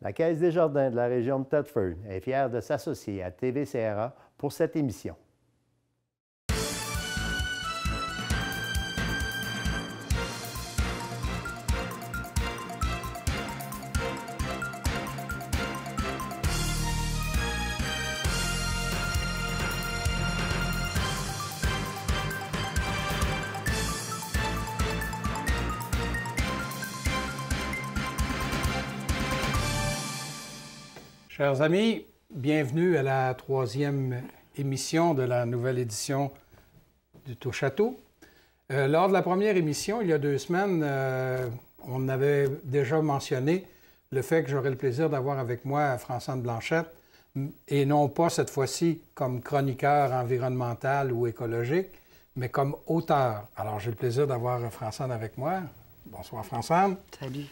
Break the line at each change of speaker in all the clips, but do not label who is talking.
La Caisse des Jardins de la région de Thetford est fière de s'associer à TV-CRA pour cette émission.
Chers amis, bienvenue à la 3e émission de la nouvelle édition du Touche-à-tout. Lors de la première émission, il y a 2 semaines, on avait déjà mentionné le fait que j'aurais le plaisir d'avoir avec moi Françoise Blanchette, et non pas cette fois-ci comme chroniqueur environnemental ou écologique, mais comme auteur. Alors, j'ai le plaisir d'avoir Françoise avec moi. Bonsoir, Françoise.
Salut.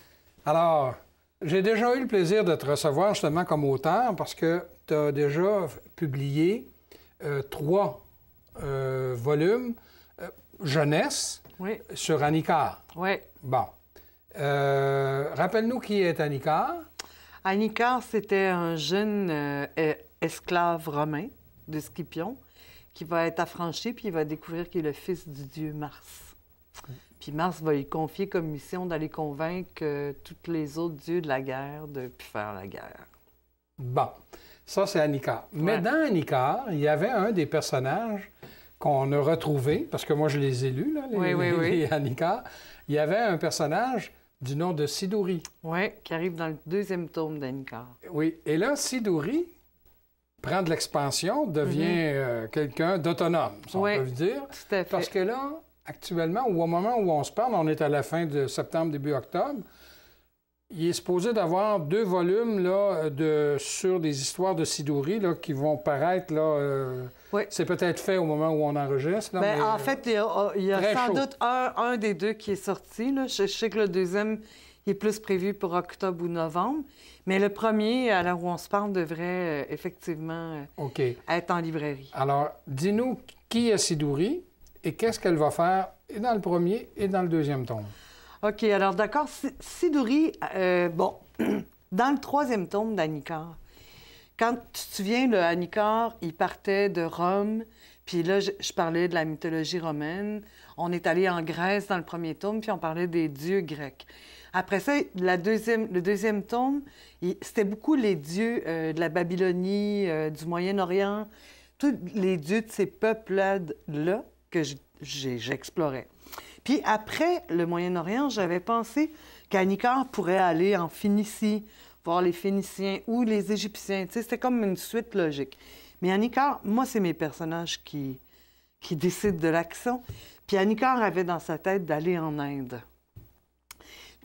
Alors, j'ai déjà eu le plaisir de te recevoir justement comme auteur parce que tu as déjà publié 3 volumes jeunesse sur Annie Carr.
Oui.
Bon. Rappelle-nous qui est Annie Carr.
Annie Carr, c'était un jeune esclave romain de Scipion qui va être affranchi puis il va découvrir qu'il est le fils du dieu Mars. Puis Mars va lui confier comme mission d'aller convaincre tous les autres dieux de la guerre de ne plus faire la guerre.
Bon, ça c'est Annie Carr. Mais dans Annie Carr, il y avait un des personnages qu'on a retrouvé, parce que moi je les ai lus, là, les Annie Carr. Il y avait un personnage du nom de Sidouri.
Oui, qui arrive dans le 2e tome d'Annie Carr.
Oui, et là, Sidouri prend de l'expansion, devient quelqu'un d'autonome, si on peut dire.
Tout à fait.
Parce que là, actuellement, ou au moment où on se parle, on est à la fin de septembre, début octobre, il est supposé d'avoir 2 volumes là, sur des histoires de Sidouri là, qui vont paraître. C'est peut-être fait au moment où on enregistre. Là,
mais en fait, il y a sans doute un des 2 qui est sorti. Là. Je sais que le 2e il est plus prévu pour octobre ou novembre. Mais le premier, à l'heure où on se parle, devrait effectivement être en librairie.
Alors, dis-nous qui est Sidouri? Et qu'est-ce qu'elle va faire et dans le 1er et dans le 2e tome?
OK, alors d'accord. Sidouri, bon, dans le 3e tome d'Annie Carr, quand tu te souviens, Annie Carr, il partait de Rome, puis là, je parlais de la mythologie romaine. On est allé en Grèce dans le 1er tome, puis on parlait des dieux grecs. Après ça, le 2e tome, c'était beaucoup les dieux de la Babylonie, du Moyen-Orient, tous les dieux de ces peuples-là que j'explorais. Puis après le Moyen-Orient, j'avais pensé qu'Annie Carr pourrait aller en Phénicie, voir les Phéniciens ou les Égyptiens. Tu sais, c'était comme une suite logique. Mais Annie Carr, moi, c'est mes personnages qui décident de l'action. Puis Annie Carr avait dans sa tête d'aller en Inde.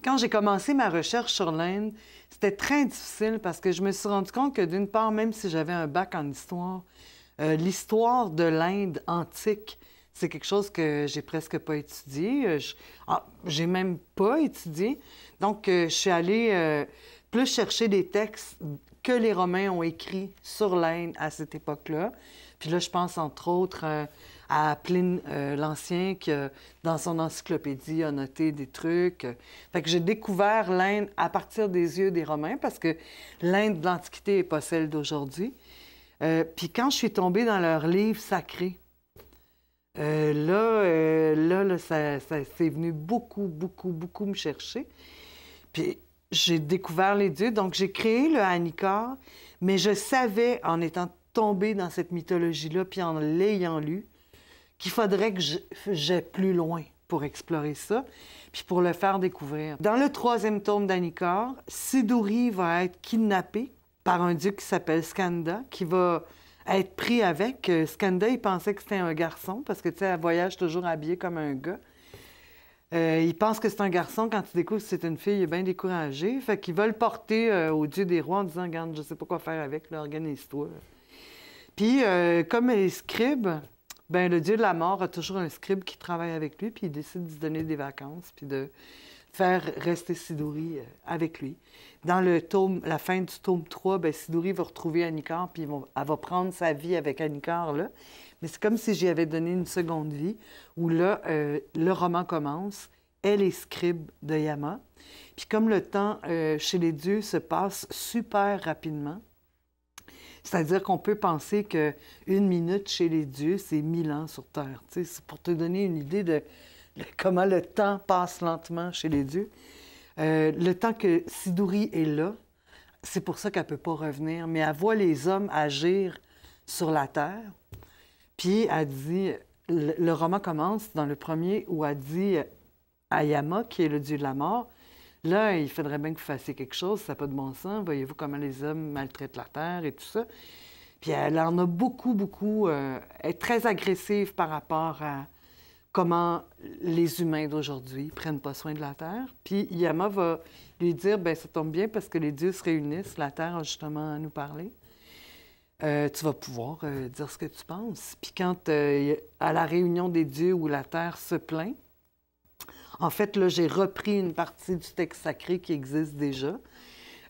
Quand j'ai commencé ma recherche sur l'Inde, c'était très difficile parce que je me suis rendu compte que d'une part, même si j'avais un bac en histoire, l'histoire de l'Inde antique, c'est quelque chose que j'ai presque pas étudié. J'ai même pas étudié. Donc, je suis allée plus chercher des textes que les Romains ont écrits sur l'Inde à cette époque-là. Puis là, je pense entre autres à Pline l'Ancien qui, dans son encyclopédie, a noté des trucs. Fait que j'ai découvert l'Inde à partir des yeux des Romains parce que l'Inde de l'Antiquité n'est pas celle d'aujourd'hui. Puis quand je suis tombée dans leurs livres sacrés, ça c'est venu beaucoup me chercher. Puis j'ai découvert les dieux. Donc, j'ai créé le Annie Carr, mais je savais, en étant tombée dans cette mythologie-là, puis en l'ayant lu, qu'il faudrait que j'aille plus loin pour explorer ça, puis pour le faire découvrir. Dans le 3e tome d'Annie Carr, Sidouri va être kidnappé par un dieu qui s'appelle Skanda, qui va être pris avec. Skanda, il pensait que c'était un garçon, parce que, tu sais, elle voyage toujours habillée comme un gars. Il pense que c'est un garçon. Quand il découvre que c'est une fille, il est bien découragé. Fait qu'il va le porter au dieu des rois en disant « Regarde, je sais pas quoi faire avec, là, organise-toi. » Puis, comme les scribes, ben le dieu de la mort a toujours un scribe qui travaille avec lui, puis il décide de se donner des vacances, puis de faire rester Sidouri avec lui. Dans la fin du tome 3, ben Sidouri va retrouver Annie Carr, puis elle va prendre sa vie avec Annie Carr, là. Mais c'est comme si j'y avais donné une seconde vie, où là, le roman commence. Elle est scribe de Yama. Puis comme le temps chez les dieux se passe super rapidement, c'est-à-dire qu'on peut penser qu'une minute chez les dieux, c'est 1000 ans sur Terre. Tu sais, c'est pour te donner une idée de comment le temps passe lentement chez les dieux. Le temps que Siduri est là, c'est pour ça qu'elle ne peut pas revenir, mais elle voit les hommes agir sur la Terre. Puis elle dit, le roman commence dans le premier où elle dit à Yama, qui est le dieu de la mort, là, il faudrait bien que vous fassiez quelque chose, ça n'a pas de bon sens. Voyez-vous comment les hommes maltraitent la terre et tout ça. Puis elle en a beaucoup. Elle est très agressive par rapport à comment les humains d'aujourd'hui ne prennent pas soin de la terre. Puis Yama va lui dire, bien, ça tombe bien parce que les dieux se réunissent, la terre a justement à nous parler. Tu vas pouvoir dire ce que tu penses. Puis quand, à la réunion des dieux où la terre se plaint, en fait, là, j'ai repris une partie du texte sacré qui existe déjà.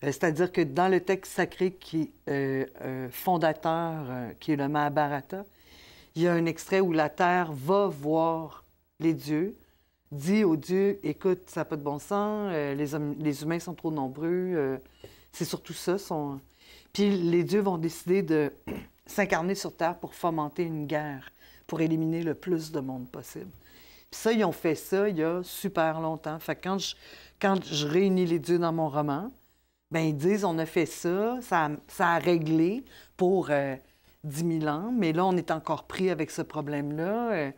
C'est-à-dire que dans le texte sacré qui fondateur, qui est le Mahabharata, il y a un extrait où la terre va voir les dieux, dit aux dieux, écoute, ça n'a pas de bon sens, les humains sont trop nombreux, c'est surtout ça. Puis les dieux vont décider de s'incarner sur Terre pour fomenter une guerre, pour éliminer le plus de monde possible. Puis ça, ils ont fait ça il y a super longtemps. Fait que quand je réunis les dieux dans mon roman, bien, ils disent, on a fait ça, ça a réglé pour 10 000 ans, mais là, on est encore pris avec ce problème-là.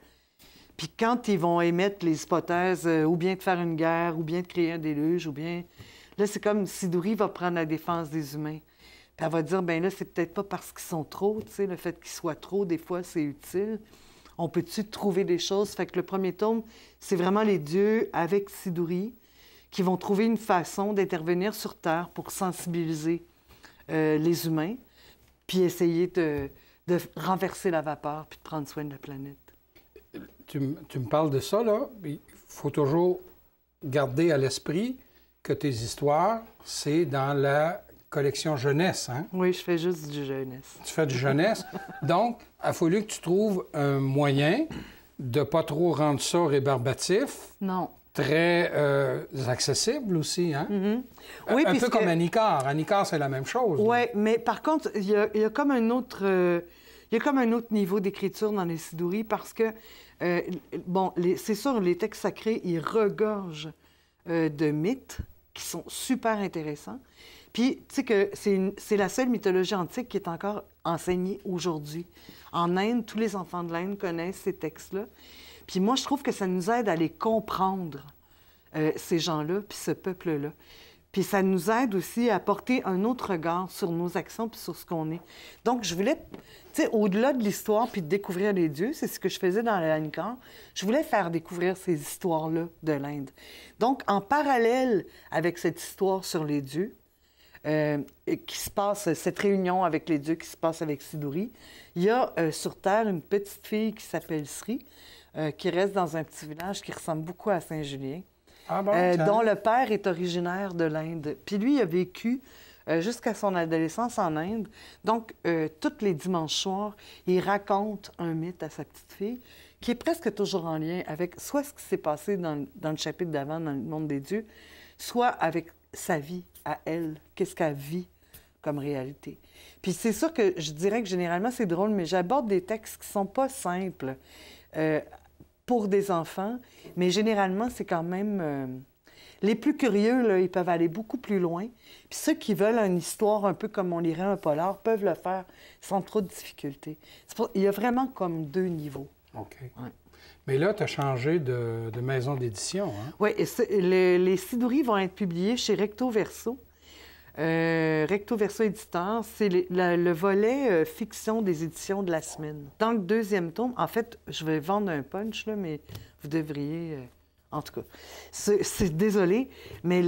Puis quand ils vont émettre les hypothèses, ou bien de faire une guerre, ou bien de créer un déluge, ou bien... Là, c'est comme Siduri va prendre la défense des humains. Puis elle va dire, bien là, c'est peut-être pas parce qu'ils sont trop, tu sais, le fait qu'ils soient trop, des fois, c'est utile. On peut-tu trouver des choses? Fait que le premier tome, c'est vraiment les dieux avec Siduri qui vont trouver une façon d'intervenir sur Terre pour sensibiliser les humains, puis essayer de renverser la vapeur, puis de prendre soin de la planète.
Tu me parles de ça, là. Il faut toujours garder à l'esprit que tes histoires, c'est dans la collection jeunesse, hein?
Oui, je fais juste du jeunesse.
Tu fais du jeunesse. Donc, il a fallu que tu trouves un moyen de ne pas trop rendre ça rébarbatif.
Non.
Très accessible aussi, hein?
Mm-hmm. Oui,
un peu comme Annicar. Annicar, c'est la même chose.
Oui, mais par contre, il y a comme un autre... il y a comme un autre niveau d'écriture dans les Siduri parce que, bon, c'est sûr, les textes sacrés, ils regorgent de mythes qui sont super intéressants. Puis, tu sais que c'est la seule mythologie antique qui est encore enseignée aujourd'hui. En Inde, tous les enfants de l'Inde connaissent ces textes-là. Puis moi, je trouve que ça nous aide à les comprendre, ces gens-là, puis ce peuple-là. Puis ça nous aide aussi à porter un autre regard sur nos actions puis sur ce qu'on est. Donc, je voulais, tu sais, au-delà de l'histoire puis de découvrir les dieux, c'est ce que je faisais dans le Annicar, je voulais faire découvrir ces histoires-là de l'Inde. Donc, en parallèle avec cette histoire sur les dieux, qui se passe, cette réunion avec les dieux qui se passe avec Siduri, il y a sur Terre une petite fille qui s'appelle Sri, qui reste dans un petit village qui ressemble beaucoup à Saint-Julien.
Ah bon,
dont le père est originaire de l'Inde. Puis lui, il a vécu jusqu'à son adolescence en Inde. Donc, tous les dimanches soirs, il raconte un mythe à sa petite fille qui est presque toujours en lien avec soit ce qui s'est passé dans le chapitre d'avant, dans le monde des dieux, soit avec sa vie à elle, qu'est-ce qu'elle vit comme réalité. Puis c'est sûr que je dirais que généralement, c'est drôle, mais j'aborde des textes qui sont pas simples. Pour des enfants, mais généralement, c'est quand même... les plus curieux, là, ils peuvent aller beaucoup plus loin. Puis ceux qui veulent une histoire un peu comme on lirait un polar peuvent le faire sans trop de difficultés. Il y a vraiment comme deux niveaux.
OK.
Ouais.
Mais là, tu as changé de maison d'édition, hein?
Oui, les Siduri vont être publiés chez Recto Verso. Recto Verso Éditeur, c'est le volet fiction des éditions de la semaine. Dans le deuxième tome, en fait, je vais vendre un punch, là, mais vous devriez... en tout cas, c'est désolé, mais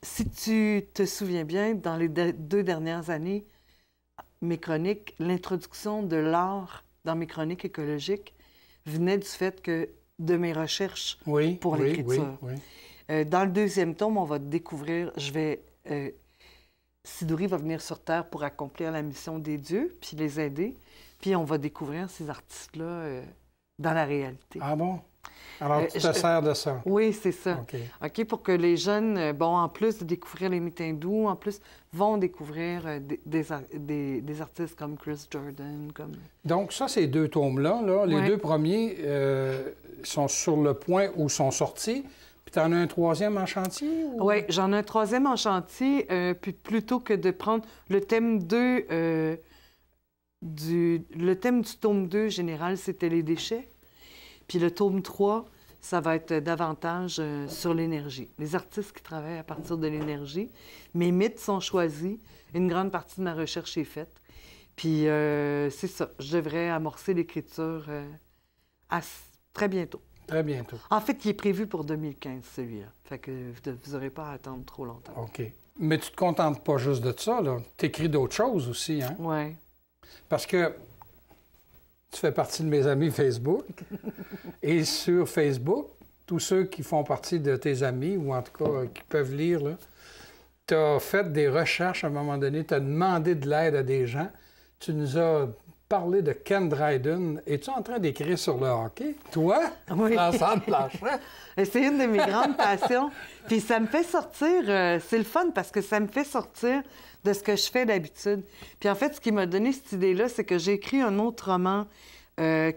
si tu te souviens bien, dans les 2 dernières années, mes chroniques, l'introduction de l'art dans mes chroniques écologiques venait du fait que de mes recherches pour l'écriture.
Oui.
Dans le deuxième tome, on va découvrir, Siduri va venir sur Terre pour accomplir la mission des dieux, puis les aider, puis on va découvrir ces artistes-là dans la réalité.
Ah bon? Alors, tu te sers de ça?
Oui, c'est ça.
OK.
OK, pour que les jeunes, en plus de découvrir les mythes hindous, en plus, vont découvrir des artistes comme Chris Jordan, comme...
Donc, ça, ces 2 tomes-là, là, les 2 premiers sont sur le point où sont sortis. Puis, tu en as un 3e en chantier? Ou...
Oui, j'en ai un 3e en chantier. Puis, plutôt que de prendre le thème 2, le thème du tome 2 général, c'était les déchets. Puis, le tome 3, ça va être davantage sur l'énergie. Les artistes qui travaillent à partir de l'énergie. Mes mythes sont choisis. Une grande partie de ma recherche est faite. Puis, c'est ça. Je devrais amorcer l'écriture très bientôt.
Très bientôt.
En fait, il est prévu pour 2015, celui-là. Fait que vous n'aurez pas à attendre trop longtemps.
OK. Mais tu ne te contentes pas juste de ça, là. Tu écris d'autres choses aussi, hein?
Oui.
Parce que tu fais partie de mes amis Facebook. Et sur Facebook, tous ceux qui font partie de tes amis, ou en tout cas qui peuvent lire, tu as fait des recherches à un moment donné, tu as demandé de l'aide à des gens. Tu nous as parlé de Ken Dryden. Es-tu en train d'écrire sur le hockey? Toi?
Oui.
Ensemble Blanchet?
C'est une de mes grandes passions. Puis ça me fait sortir, c'est le fun parce que ça me fait sortir de ce que je fais d'habitude. Puis en fait, ce qui m'a donné cette idée-là, c'est que j'ai écrit un autre roman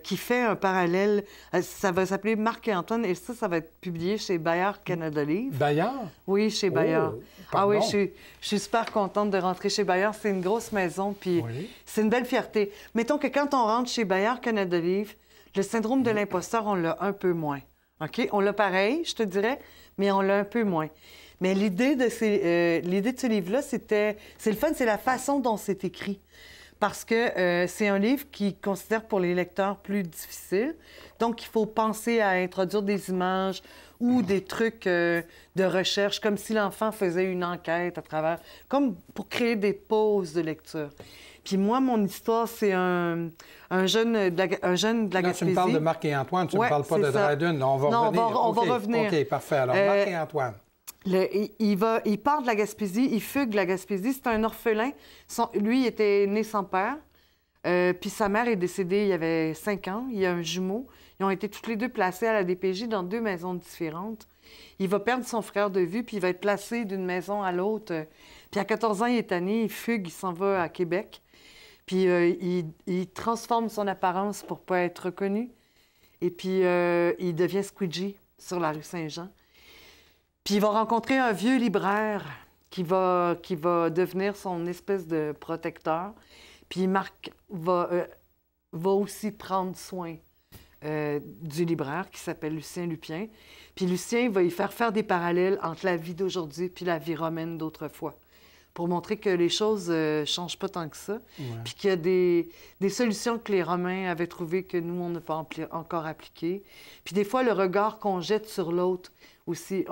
qui fait un parallèle. Ça va s'appeler Marc et Antoine et ça va être publié chez Bayard Canada Livre.
Bayard?
Oui, chez Bayard.
Pardon.
Ah oui, je suis super contente de rentrer chez Bayard. C'est une grosse maison, puis c'est une belle fierté. Mettons que quand on rentre chez Bayard Canada Livre, le syndrome de l'imposteur, on l'a un peu moins. OK? On l'a pareil, je te dirais, mais on l'a un peu moins. Mais l'idée de ce livre-là, c'est le fun, c'est la façon dont c'est écrit. Parce que c'est un livre qui considère pour les lecteurs plus difficile. Donc, il faut penser à introduire des images ou des trucs de recherche, comme si l'enfant faisait une enquête à travers, comme pour créer des pauses de lecture. Puis moi, mon histoire, c'est un jeune de la Gaspésie.
Tu me parles de Marc et Antoine, tu ne me parles pas de Dryden. On va revenir.
On va revenir.
OK, parfait. Alors, Marc et Antoine.
Il part de la Gaspésie, il fugue de la Gaspésie. C'est un orphelin. Lui, il était né sans père. Puis sa mère est décédée il y avait 5 ans. Il y a un jumeau. Ils ont été tous les deux placés à la DPJ dans 2 maisons différentes. Il va perdre son frère de vue, puis il va être placé d'une maison à l'autre. Puis à 14 ans, il est tanné, il fugue, il s'en va à Québec. Puis il transforme son apparence pour ne pas être reconnu. Et puis il devient squidgy sur la rue Saint-Jean. Puis il va rencontrer un vieux libraire qui va devenir son espèce de protecteur. Puis Marc va aussi prendre soin du libraire qui s'appelle Lucien Lupien. Puis Lucien va y faire des parallèles entre la vie d'aujourd'hui puis la vie romaine d'autrefois, pour montrer que les choses ne changent pas tant que ça, puis qu'il y a des solutions que les Romains avaient trouvées que nous, on n'a pas encore appliquées. Puis des fois, le regard qu'on jette sur l'autre aussi,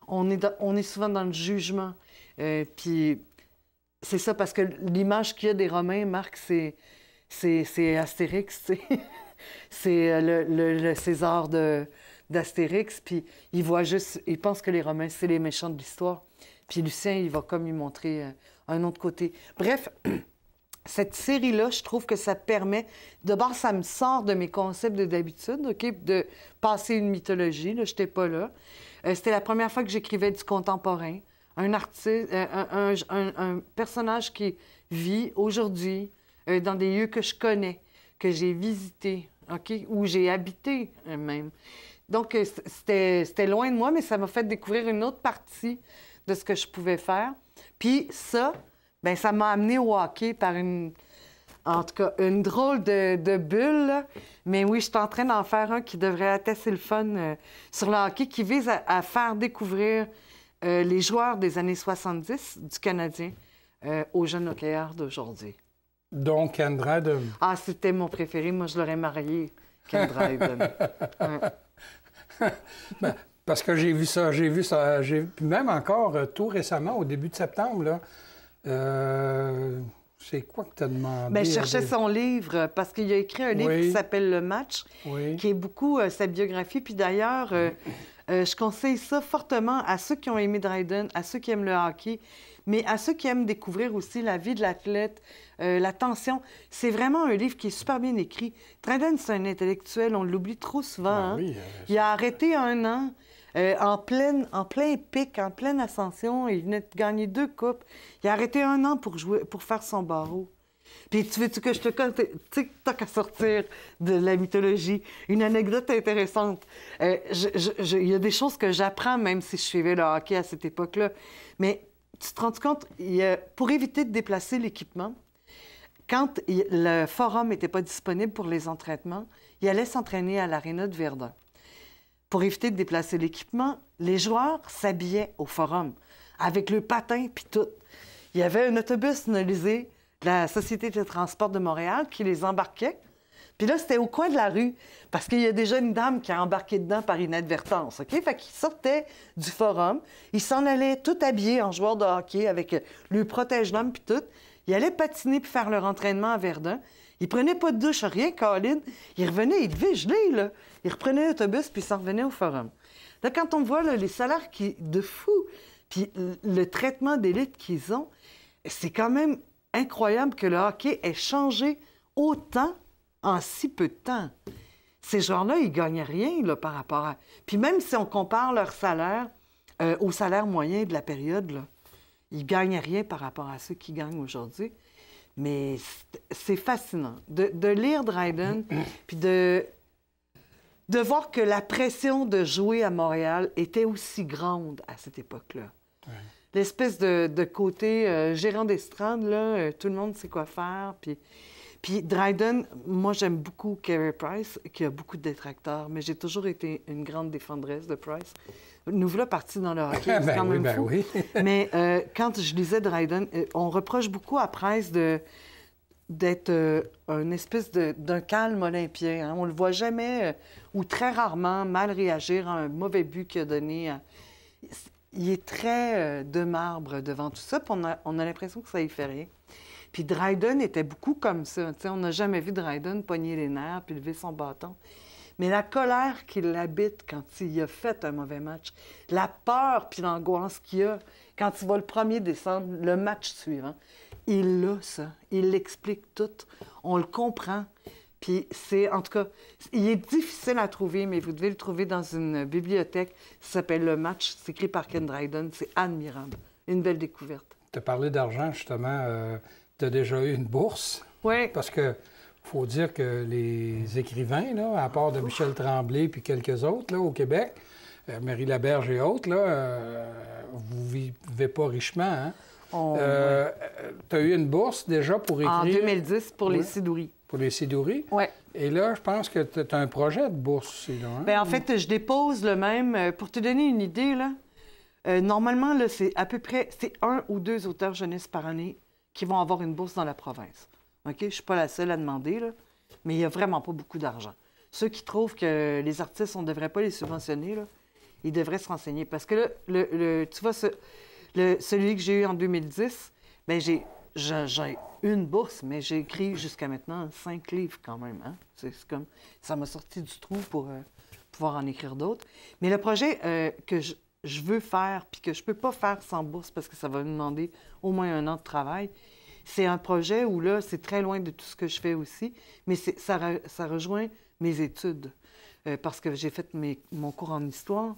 on est souvent dans le jugement. Puis c'est ça, parce que l'image qu'il y a des Romains, Marc, c'est Astérix, tu sais. C'est le César d'Astérix, puis il pense que les Romains, c'est les méchants de l'histoire. Puis Lucien, il va comme lui montrer un autre côté. Bref, cette série-là, je trouve que ça permet... D'abord, ça me sort de mes concepts d'habitude, OK? De passer une mythologie, là, je n'étais pas là. C'était la première fois que j'écrivais du contemporain. Un artiste, un personnage qui vit aujourd'hui dans des lieux que je connais, que j'ai visités, OK? Où j'ai habité même. Donc, c'était loin de moi, mais ça m'a fait découvrir une autre partie de ce que je pouvais faire. Puis ça, bien, ça m'a amené au hockey par en tout cas, une drôle de bulle. Là. Mais oui, je suis en train d'en faire un qui devrait être assez le fun sur le hockey, qui vise à faire découvrir les joueurs des années 70 du Canadien aux jeunes hockeyeurs d'aujourd'hui.
Donc, Ken Dryden.
Ah, c'était mon préféré. Moi, je l'aurais marié, Ken Dryden.
Ben, parce que j'ai vu ça. Puis même encore, tout récemment, au début de septembre, là, c'est quoi que tu as demandé?
Bien, je cherchais son livre, parce qu'il a écrit un livre qui s'appelle Le Match, qui est beaucoup sa biographie. Puis d'ailleurs, Je conseille ça fortement à ceux qui ont aimé Dryden, à ceux qui aiment le hockey, mais à ceux qui aiment découvrir aussi la vie de l'athlète, la tension. C'est vraiment un livre qui est super bien écrit. Dryden, c'est un intellectuel, on l'oublie trop souvent. Hein?
Oui,
Il a arrêté 1 an en plein pic, en pleine ascension. Il venait de gagner 2 coupes. Il a arrêté 1 an pour faire son barreau. Puis, tu veux-tu que je te conte, tu sais, tant qu'à sortir de la mythologie, une anecdote intéressante. Il y a des choses que j'apprends, même si je suivais le hockey à cette époque-là. Mais tu te rends compte, pour éviter de déplacer l'équipement, quand le forum n'était pas disponible pour les entraînements, il allait s'entraîner à l'aréna de Verdun. Pour éviter de déplacer l'équipement, les joueurs s'habillaient au forum, avec le patin puis tout. Il y avait un autobus nolisé de la Société de transport de Montréal qui les embarquait. Puis là, c'était au coin de la rue, parce qu'il y a déjà une dame qui a embarqué dedans par inadvertance, OK? Fait qu'ils sortaient du forum, ils s'en allaient tout habillés en joueurs de hockey avec le protège-lames puis tout. Ils allaient patiner puis faire leur entraînement à Verdun. Ils prenaient pas de douche, rien, Colin. Ils revenaient, ils devaient geler, là. Ils reprenaient l'autobus puis ils s'en revenaient au forum. Là, quand on voit là, les salaires de fous, puis le traitement d'élite qu'ils ont, c'est quand même incroyable que le hockey ait changé autant en si peu de temps. Ces joueurs-là, ils ne gagnaient rien là, par rapport à... Puis même si on compare leur salaire au salaire moyen de la période, là, ils ne gagnaient rien par rapport à ceux qui gagnent aujourd'hui. Mais c'est fascinant de lire Dryden, puis de voir que la pression de jouer à Montréal était aussi grande à cette époque-là. Ouais. L'espèce de côté gérant d'estrade, là, tout le monde sait quoi faire. Puis Dryden, moi, j'aime beaucoup Carey Price, qui a beaucoup de détracteurs, mais j'ai toujours été une grande défendresse de Price. Nous voilà partis dans le hockey, c'est quand même fou. Oui. Mais quand je lisais Dryden, on reproche beaucoup à Price d'être une espèce d'un calme olympien. Hein? On le voit jamais, ou très rarement, mal réagir à un mauvais but qu'il a donné. Il est très de marbre devant tout ça, puis on a l'impression que ça y fait rien. Puis Dryden était beaucoup comme ça. T'sais, on n'a jamais vu Dryden pogner les nerfs puis lever son bâton. Mais la colère qui l'habite quand il a fait un mauvais match, la peur puis l'angoisse qu'il a quand il va le 1er décembre, le match suivant, il a ça. Il l'explique tout. On le comprend. Puis c'est, en tout cas, il est difficile à trouver, mais vous devez le trouver dans une bibliothèque. Ça s'appelle Le Match. C'est écrit par Ken Dryden. C'est admirable. Une belle découverte.
Tu as parlé d'argent, justement. Tu as déjà eu une bourse.
Oui.
Parce que faut dire que les écrivains, là, à part de Michel Tremblay puis quelques autres là, au Québec, Marie Laberge et autres, là, vous vivez pas richement, hein? Tu as eu une bourse déjà pour écrire...
En 2010 pour les Sidouris.
Pour les Sidouris?
Oui.
Et là, je pense que tu as un projet de bourse aussi, là, hein?
Bien, en fait, je dépose le même. Pour te donner une idée, là, normalement, là, c'est à peu près 1 ou 2 auteurs jeunesse par année qui vont avoir une bourse dans la province. OK? Je ne suis pas la seule à demander, là, mais il n'y a vraiment pas beaucoup d'argent. Ceux qui trouvent que les artistes, on ne devrait pas les subventionner, là, ils devraient se renseigner. Parce que là, tu vois, celui que j'ai eu en 2010, bien, j'ai une bourse, mais j'ai écrit jusqu'à maintenant 5 livres quand même. Hein? C'est comme... Ça m'a sorti du trou pour pouvoir en écrire d'autres. Mais le projet que je veux faire, puis que je ne peux pas faire sans bourse parce que ça va me demander au moins 1 an de travail, c'est un projet où là, c'est très loin de tout ce que je fais aussi, mais ça rejoint mes études. Parce que j'ai fait mon cours en histoire,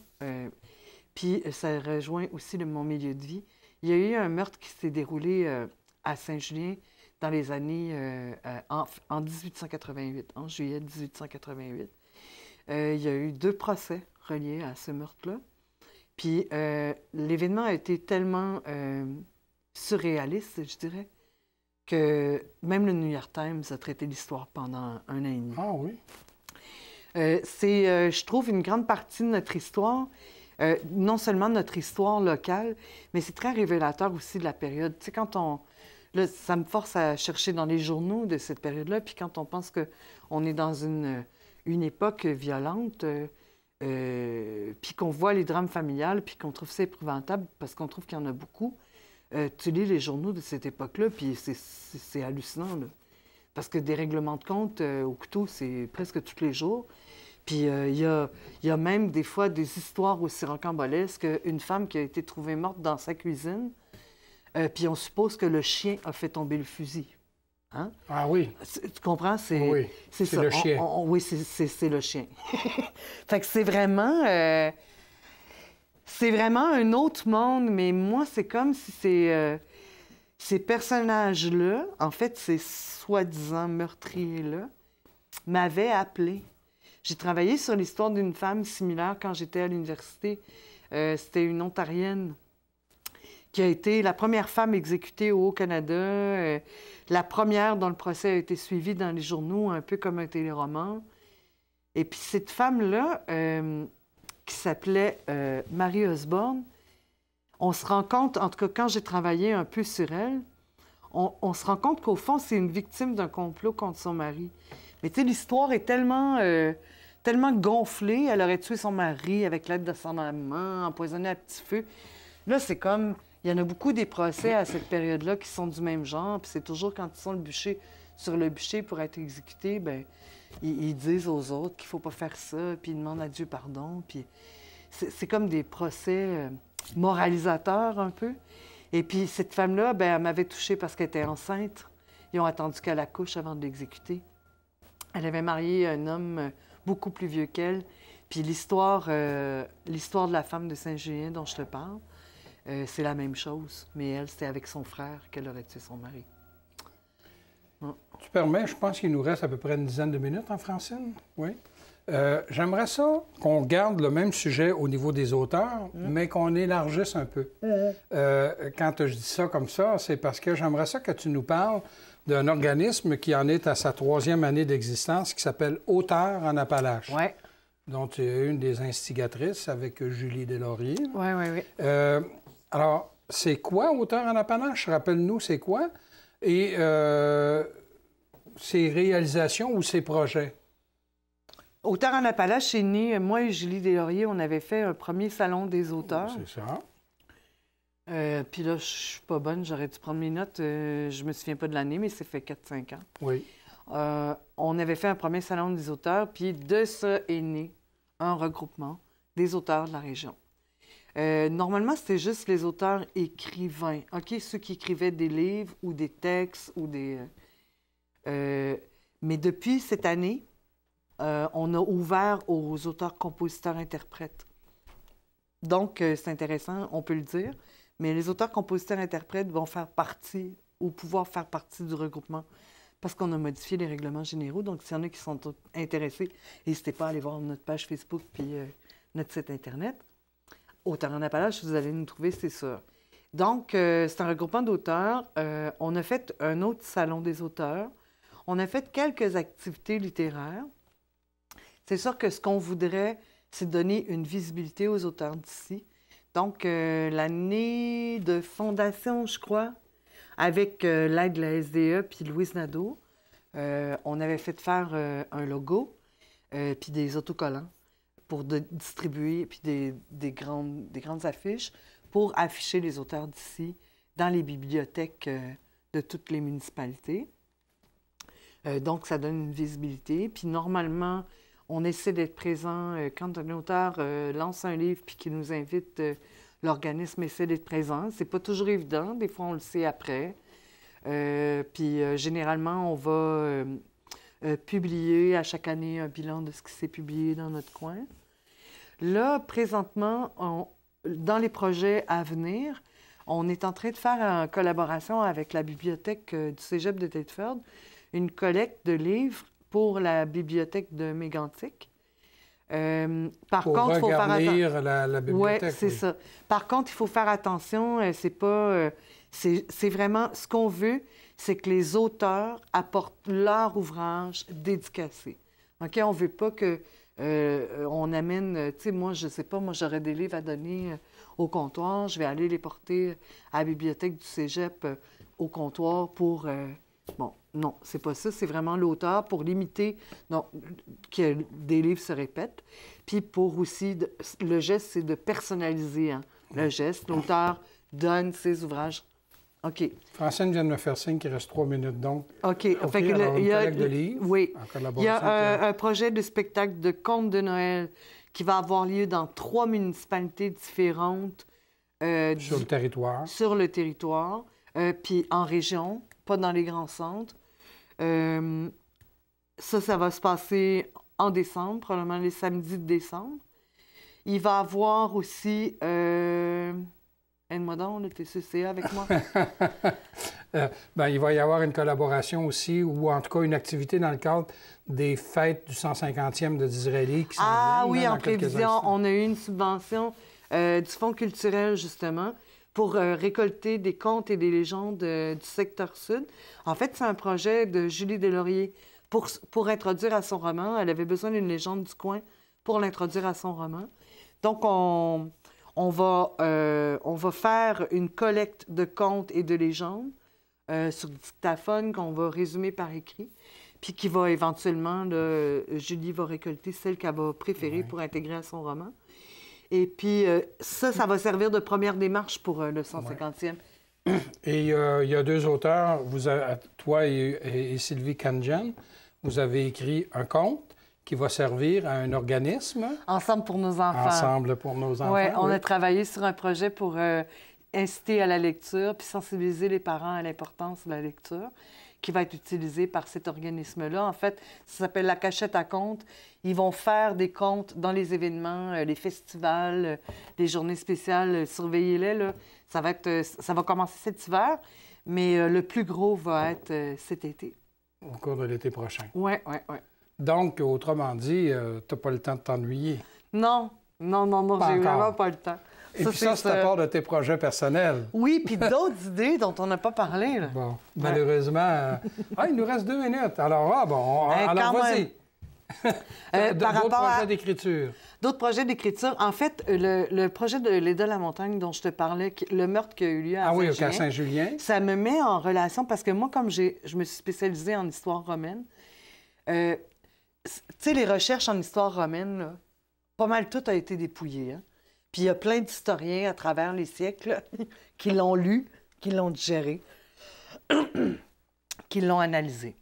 puis ça rejoint aussi mon milieu de vie. Il y a eu un meurtre qui s'est déroulé à Saint-Julien dans les années... en 1888, en juillet 1888. Il y a eu 2 procès reliés à ce meurtre-là. Puis l'événement a été tellement surréaliste, je dirais, que même le New York Times a traité l'histoire pendant 1 an et demi.
Ah oui?
C'est, je trouve, une grande partie de notre histoire, non seulement notre histoire locale, mais c'est très révélateur aussi de la période. Tu sais, quand on... Là, ça me force à chercher dans les journaux de cette période-là, puis quand on pense qu'on est dans une époque violente, puis qu'on voit les drames familiales, puis qu'on trouve ça épouvantable, parce qu'on trouve qu'il y en a beaucoup, tu lis les journaux de cette époque-là, puis c'est hallucinant, là. Parce que des règlements de compte au couteau, c'est presque tous les jours. Puis il y a même des fois des histoires aussi rocambolesques. Une femme qui a été trouvée morte dans sa cuisine, puis on suppose que le chien a fait tomber le fusil. Hein?
Ah oui.
Tu comprends?
Oui, c'est
ça.
le chien.
Oui, c'est le chien. Fait que c'est vraiment un autre monde, mais moi, c'est comme si ces personnages-là, en fait, ces soi-disant meurtriers-là, m'avaient appelé. J'ai travaillé sur l'histoire d'une femme similaire quand j'étais à l'université. C'était une Ontarienne qui a été la première femme exécutée au Haut-Canada, la première dont le procès a été suivi dans les journaux, un peu comme un téléroman. Et puis cette femme-là, qui s'appelait Marie Osborne, on se rend compte, en tout cas quand j'ai travaillé un peu sur elle, on se rend compte qu'au fond, c'est une victime d'un complot contre son mari. Mais tu sais, l'histoire est tellement gonflée. Elle aurait tué son mari avec l'aide de son amant, empoisonné à petit feu. Là, c'est comme... Il y en a beaucoup des procès à cette période-là qui sont du même genre, puis c'est toujours quand ils sont sur le bûcher pour être exécutés, bien, ils disent aux autres qu'il ne faut pas faire ça, puis ils demandent à Dieu pardon, puis c'est comme des procès moralisateurs un peu. Et puis cette femme-là, bien, elle m'avait touchée parce qu'elle était enceinte. Ils ont attendu qu'elle accouche avant de l'exécuter. Elle avait marié un homme beaucoup plus vieux qu'elle. Puis l'histoire de la femme de Saint-Julien dont je te parle, c'est la même chose. Mais elle, c'était avec son frère qu'elle aurait tué son mari.
Tu permets, je pense qu'il nous reste à peu près une dizaine de minutes en Francine. Oui. J'aimerais ça qu'on garde le même sujet au niveau des auteurs, mais qu'on élargisse un peu. Quand je dis ça comme ça, c'est parce que j'aimerais ça que tu nous parles d'un organisme qui en est à sa 3e année d'existence, qui s'appelle Auteurs en Appalaches.
Oui.
Dont tu es une des instigatrices avec Julie Deslauriers.
Oui, oui, oui.
Alors, c'est quoi Auteurs en Appalaches? Rappelle-nous, c'est quoi? Et ses réalisations ou ses projets?
Auteurs en Appalaches, c'est né, moi et Julie Deslauriers, on avait fait un premier salon des auteurs.
C'est ça.
Puis là, je suis pas bonne, j'aurais dû prendre mes notes. Je me souviens pas de l'année, mais ça fait 4-5 ans.
Oui.
On avait fait un premier salon des auteurs, puis de ça est né un regroupement des auteurs de la région. Normalement, c'était juste les auteurs écrivains, OK? Ceux qui écrivaient des livres ou des textes ou des... mais depuis cette année, on a ouvert aux auteurs, compositeurs, interprètes. Donc, c'est intéressant, on peut le dire, mais les auteurs, compositeurs, interprètes vont faire partie ou pouvoir faire partie du regroupement parce qu'on a modifié les règlements généraux. Donc, s'il y en a qui sont intéressés, n'hésitez pas à aller voir notre page Facebook puis notre site Internet. Auteurs en Appalaches, vous allez nous trouver, c'est sûr. Donc, c'est un regroupement d'auteurs. On a fait un autre salon des auteurs. On a fait quelques activités littéraires. C'est sûr que ce qu'on voudrait, c'est donner une visibilité aux auteurs d'ici. Donc, l'année de fondation, je crois, avec l'aide de la SDE puis Louise Nadeau, on avait fait faire un logo puis des autocollants pour distribuer, puis des grandes affiches pour afficher les auteurs d'ici dans les bibliothèques de toutes les municipalités. Donc, ça donne une visibilité. Puis normalement, on essaie d'être présent quand un auteur lance un livre puis qu'il nous invite, l'organisme essaie d'être présent. C'est pas toujours évident. Des fois, on le sait après. Puis généralement, on va publier à chaque année un bilan de ce qui s'est publié dans notre coin. Là, présentement, dans les projets à venir, on est en train de faire en collaboration avec la bibliothèque du Cégep de Thetford une collecte de livres pour la bibliothèque de Mégantic. Par contre, il faut faire attention.
la bibliothèque.
Oui, c'est ça. Par contre, il faut faire attention. C'est pas... c'est vraiment... Ce qu'on veut, c'est que les auteurs apportent leur ouvrage dédicacé. OK? On ne veut pas que... on amène... Tu sais, moi, je sais pas, moi, j'aurais des livres à donner au comptoir. Je vais aller les porter à la bibliothèque du Cégep au comptoir pour... bon, non, c'est pas ça. C'est vraiment l'auteur pour limiter que des livres se répètent. Puis pour aussi... le geste, c'est de personnaliser le geste. L'auteur donne ses ouvrages OK.
Francine vient de me faire signe qu'il reste 3 minutes, donc.
OK. Fait que
alors,
il y a,
collecte de livres,
oui.
en
Il y
collaboration
a un projet de spectacle de contes de Noël qui va avoir lieu dans 3 municipalités différentes.
sur le territoire.
Sur le territoire, puis en région, pas dans les grands centres. Ça va se passer en décembre, probablement les samedis de décembre. Il va avoir aussi... Aide-moi donc, là, t'es CCA avec moi.
Il va y avoir une collaboration aussi, ou en tout cas une activité dans le cadre des fêtes du 150e de Disraeli qui s'en viennent,
Oui,
là,
en
dans quelques
prévision,
instants.
on a eu une subvention du Fonds culturel, justement, pour récolter des contes et des légendes du secteur sud. En fait, c'est un projet de Julie Deslauriers pour introduire à son roman. Elle avait besoin d'une légende du coin pour l'introduire à son roman. Donc, on va faire une collecte de contes et de légendes sur dictaphone qu'on va résumer par écrit, puis qui va éventuellement, Julie va récolter celle qu'elle va préférer pour intégrer à son roman. Et puis, ça va servir de première démarche pour le 150e.
Et il y a 2 auteurs, toi et Sylvie Kanjan, vous avez écrit un conte qui va servir à un organisme.
Ensemble pour nos enfants.
Ensemble pour nos enfants.
Ouais, on a travaillé sur un projet pour inciter à la lecture puis sensibiliser les parents à l'importance de la lecture, qui va être utilisé par cet organisme-là. En fait, ça s'appelle la cachette à contes. Ils vont faire des contes dans les événements, les festivals, les journées spéciales. Surveillez-les, là. Ça va commencer cet hiver, mais le plus gros va être cet été.
Au cours de l'été prochain.
Oui.
Donc, autrement dit, tu n'as pas le temps de t'ennuyer.
Non, j'ai vraiment pas le temps.
Et puis ça, c'est à part de tes projets personnels.
Oui, puis d'autres idées dont on n'a pas parlé. Là.
Bon, malheureusement... il nous reste 2 minutes. Alors, vas-y. D'autres projets d'écriture.
D'autres projets d'écriture. En fait, le projet de Léda Lamontagne dont je te parlais, le meurtre qui a eu lieu à Saint-Julien,
à Saint-Julien.
Ça me met en relation, parce que moi, comme je me suis spécialisée en histoire romaine, tu sais, les recherches en histoire romaine, là, pas mal tout a été dépouillé. Hein? Puis il y a plein d'historiens à travers les siècles qui l'ont lu, qui l'ont digéré, qui l'ont analysé.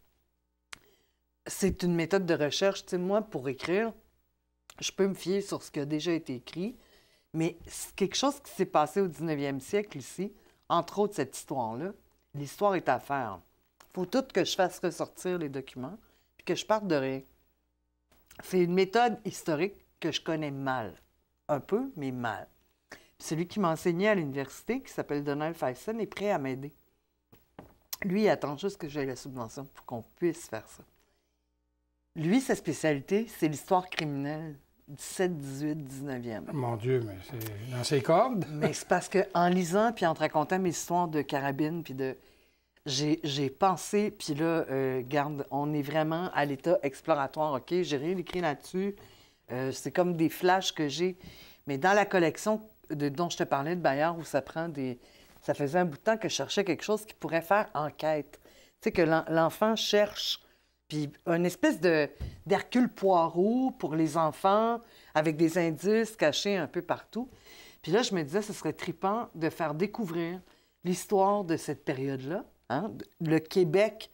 C'est une méthode de recherche. Tu sais, moi, pour écrire, je peux me fier sur ce qui a déjà été écrit, mais c'est quelque chose qui s'est passé au 19e siècle ici, entre autres cette histoire-là. L'histoire est à faire. Il faut tout que je fasse ressortir les documents, puis que je parte de rien. C'est une méthode historique que je connais mal. Un peu, mais mal. Puis celui qui m'a enseigné à l'université, qui s'appelle Donald Faison, est prêt à m'aider. Lui, il attend juste que j'aie la subvention pour qu'on puisse faire ça. Lui, sa spécialité, c'est l'histoire criminelle, 17, 18, 19e.
Mon Dieu, mais c'est dans ses cordes.
Mais c'est parce qu'en lisant puis en te racontant mes histoires de carabine, puis de... J'ai pensé, puis là, garde, on est vraiment à l'état exploratoire, OK? J'ai rien écrit là-dessus. C'est comme des flashs que j'ai. Mais dans la collection dont je te parlais de Bayard, où ça faisait un bout de temps que je cherchais quelque chose qui pourrait faire enquête. Tu sais, que l'enfant cherche, puis une espèce d'Hercule Poirot pour les enfants, avec des indices cachés un peu partout. Puis là, je me disais, ce serait trippant de faire découvrir l'histoire de cette période-là, hein, le Québec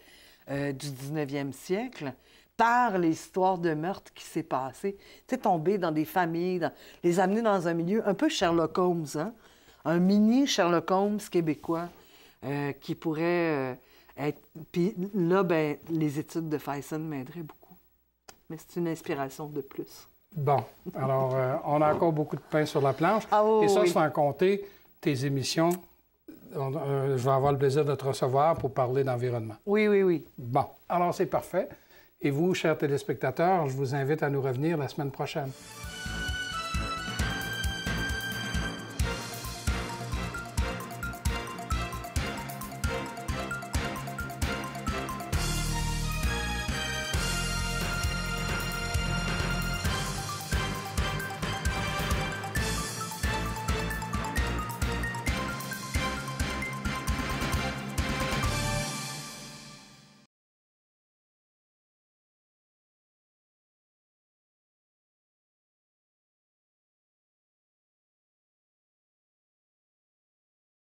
du 19e siècle, par les histoires de meurtres qui s'est passé. Tu sais, tomber dans des familles, les amener dans un milieu un peu Sherlock Holmes, hein? Un mini Sherlock Holmes québécois qui pourrait être... Puis là, ben, les études de Faison m'aideraient beaucoup. Mais c'est une inspiration de plus.
Bon, alors, on a encore beaucoup de pain sur la planche. Et ça, sans compter tes émissions. Je vais avoir le plaisir de te recevoir pour parler d'environnement.
Oui.
Bon, alors c'est parfait. Et vous, chers téléspectateurs, je vous invite à nous revenir la semaine prochaine.